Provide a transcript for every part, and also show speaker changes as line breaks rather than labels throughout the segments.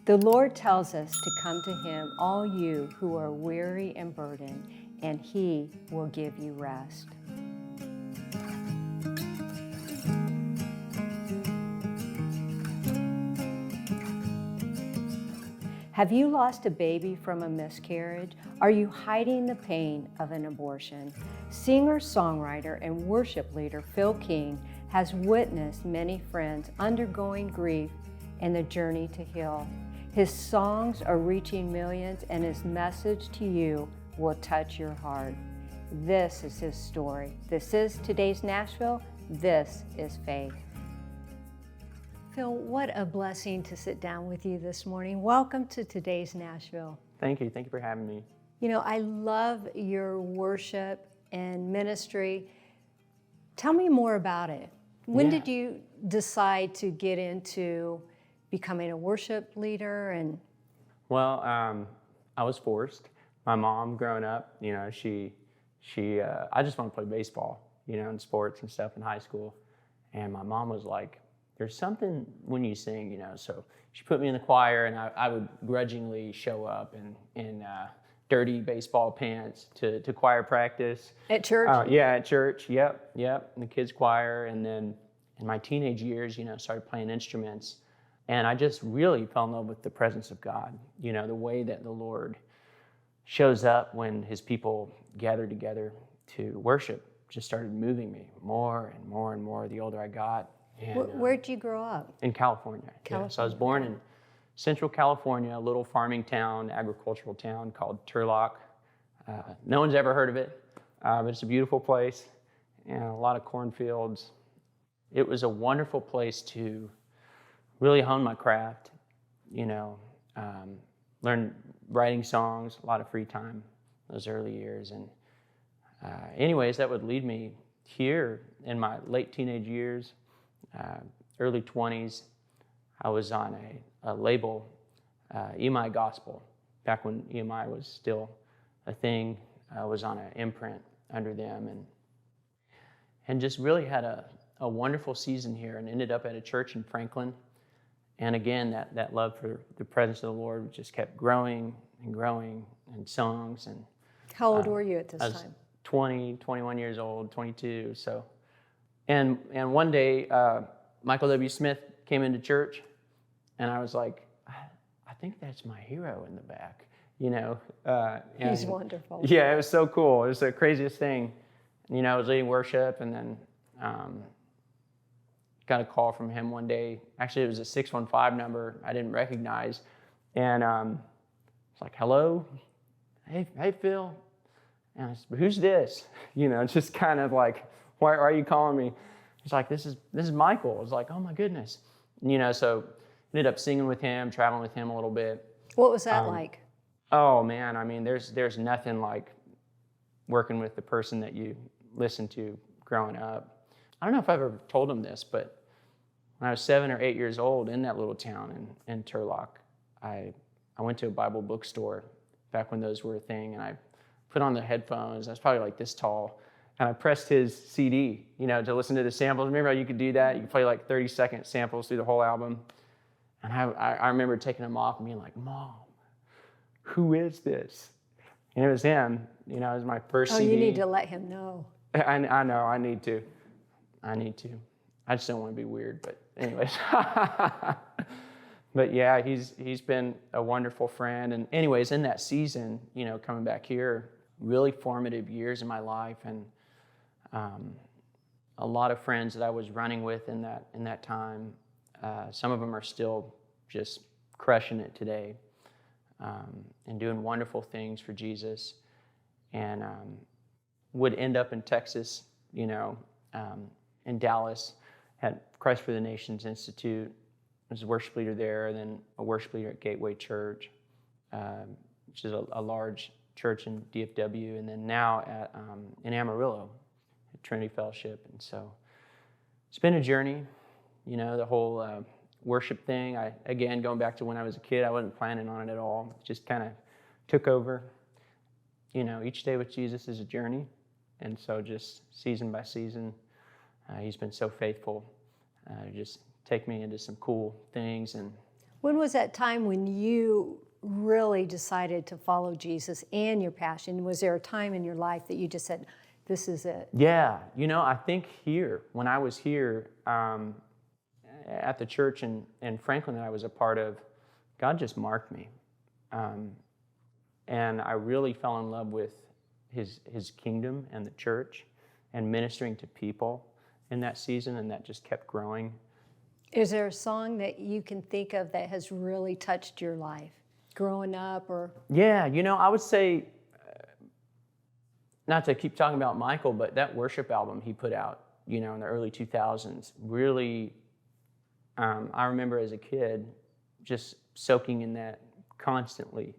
The Lord tells us to come to Him, all you who are weary and burdened, and He will give you rest. Have you lost a baby from a miscarriage? Are you hiding the pain of an abortion? Singer, songwriter, and worship leader Phil King has witnessed many friends undergoing grief and the journey to heal. His songs are reaching millions, and his message to you will touch your heart. This is his story. This is today's Nashville. This is faith. Phil, what a blessing to sit down with you this morning. Welcome to today's Nashville.
Thank you. Thank you for having me.
You know, I love your worship and ministry. Tell me more about it. When did you decide to get into becoming a worship leader? And
Well, I was forced. My mom, growing up, you know, I just wanted to play baseball, you know, and sports and stuff in high school. And my mom was like, "There's something when you sing, you know." So she put me in the choir, and I would grudgingly show up in dirty baseball pants to choir practice.
at church?
Yeah, at church. Yep. In the kids' choir. And then in my teenage years, you know, started playing instruments. And I just really fell in love with the presence of God. You know, the way that the Lord shows up when His people gather together to worship just started moving me more and more and more the older I got. And,
Where'd you grow up?
in California. Yeah, so I was born in Central California, a little farming town, agricultural town called Turlock. No one's ever heard of it, but it's a beautiful place and a lot of cornfields. It was a wonderful place to really hone my craft, you know, learn writing songs, a lot of free time those early years. And anyways, that would lead me here in my late teenage years, early 20s. I was on a label, EMI Gospel, back when EMI was still a thing. I was on an imprint under them, and just really had a wonderful season here, and ended up at a church in Franklin. And again, that love for the presence of the Lord just kept growing and growing in songs. And
How old were you at this
I was
time?
20, 21 years old, 22. So, and one day, Michael W. Smith came into church, and I was like, I think that's my hero in the back, you know.
He's wonderful.
Yeah, it was so cool. It was the craziest thing. You know, I was leading worship, and then got a call from him one day. Actually, it was a 615 number I didn't recognize. And it's like, "Hello? Hey, Phil." And I said, "Who's this?" You know, just kind of like, why are you calling me? He's like, this is Michael. I was like, "Oh my goodness." You know, so ended up singing with him, traveling with him a little bit.
What was that like?
Oh man, I mean, there's nothing like working with the person that you listen to growing up. I don't know if I've ever told him this, but when I was 7 or 8 years old in that little town in Turlock, I went to a Bible bookstore back when those were a thing, and I put on the headphones. I was probably like this tall, and I pressed his CD, you know, to listen to the samples. Remember how you could do that? You could play like 30-second samples through the whole album. And I remember taking them off and being like, "Mom, who is this?" And it was him. You know, it was my first CD.
You need to let him know.
I know, I need to. I just don't want to be weird, but anyways. But yeah, he's been a wonderful friend. And anyways, in that season, you know, coming back here, really formative years in my life, and a lot of friends that I was running with in that time. Some of them are still just crushing it today, and doing wonderful things for Jesus, and would end up in Texas, you know, in Dallas, at Christ for the Nations Institute. I was a worship leader there, then a worship leader at Gateway Church, which is a large church in DFW, and then now at in Amarillo at Trinity Fellowship. And so it's been a journey, you know, the whole worship thing. Again, going back to when I was a kid, I wasn't planning on it at all. It just kind of took over. You know, each day with Jesus is a journey, and so just season by season, He's been so faithful to just take me into some cool things. And
When was that time when you really decided to follow Jesus and your passion? Was there a time in your life that you just said, this is it?
Yeah, I think when I was here at the church in Franklin that I was a part of, God just marked me. And I really fell in love with his kingdom and the church and ministering to people in that season, and that just kept growing.
Is there a song that you can think of that has really touched your life growing up or?
Yeah, I would say, not to keep talking about Michael, but that worship album he put out, in the early 2000s, really, I remember as a kid just soaking in that constantly,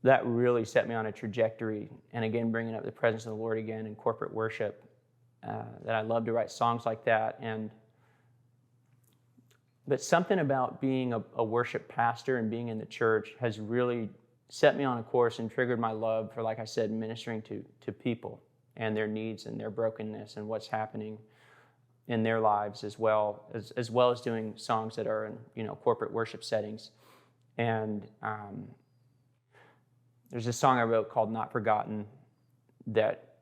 that really set me on a trajectory. And again, bringing up the presence of the Lord again in corporate worship, that I love to write songs like that. But something about being a worship pastor and being in the church has really set me on a course and triggered my love for, like I said, ministering to people and their needs and their brokenness and what's happening in their lives, as well as doing songs that are in corporate worship settings. And there's a song I wrote called Not Forgotten that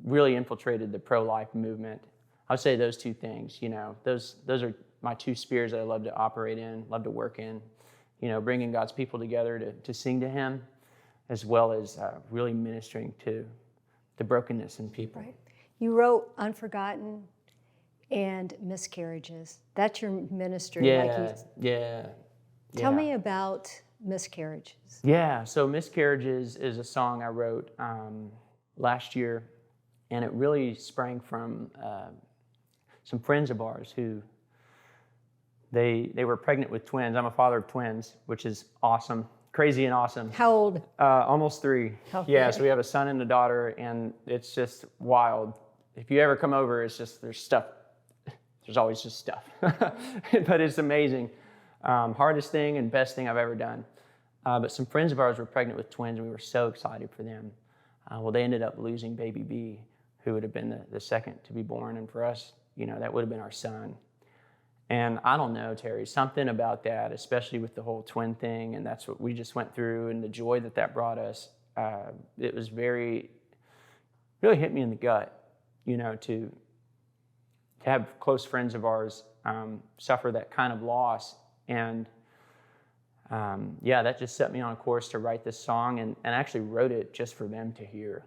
really infiltrated the pro-life movement. I would say those two things, those are my two spheres that I love to operate in, love to work in, bringing God's people together to sing to him, as well as really ministering to the brokenness in people.
Right. You wrote Unforgotten and Miscarriages. That's your ministry.
Yeah.
Tell me about Miscarriages.
Yeah, so Miscarriages is a song I wrote last year, and it really sprang from some friends of ours who they were pregnant with twins. I'm a father of twins, which is awesome, crazy and awesome.
How old?
Almost 3.
Okay.
Yeah, so we have a son and a daughter, and it's just wild. If you ever come over, it's just there's always just stuff, but it's amazing. Hardest thing and best thing I've ever done. But some friends of ours were pregnant with twins, and we were so excited for them. Well, they ended up losing baby B, who would have been the second to be born, and for us, that would have been our son. And I don't know, Terry, something about that, especially with the whole twin thing, and that's what we just went through, and the joy that brought us, it was really hit me in the gut, to have close friends of ours suffer that kind of loss. And that just set me on a course to write this song, and actually wrote it just for them to hear,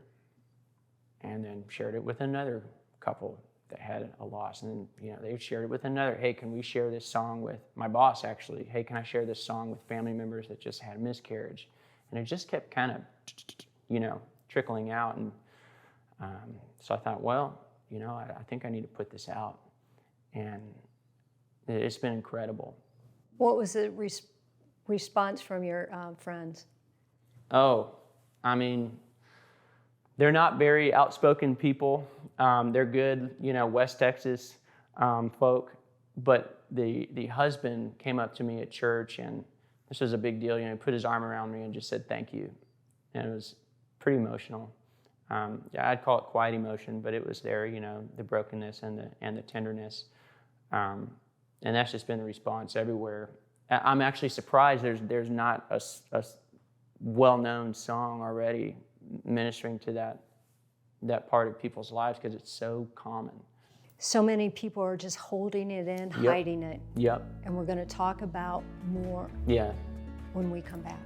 and then shared it with another couple that had a loss, and then they shared it with another. Hey, can we share this song with my boss? Actually, hey, can I share this song with family members that just had a miscarriage? And it just kept kind of trickling out, and so I thought, well, I think I need to put this out, and it's been incredible.
What was the response from your friends?
Oh, I mean, they're not very outspoken people. They're good, West Texas folk. But the husband came up to me at church, and this was a big deal. He put his arm around me and just said thank you, and it was pretty emotional. I'd call it quiet emotion, but it was there. The brokenness and the tenderness, and that's just been the response everywhere. I'm actually surprised there's not a well-known song already ministering to that part of people's lives, because it's so common.
So many people are just holding it in, hiding it.
Yep.
And we're going to talk about more when we come back.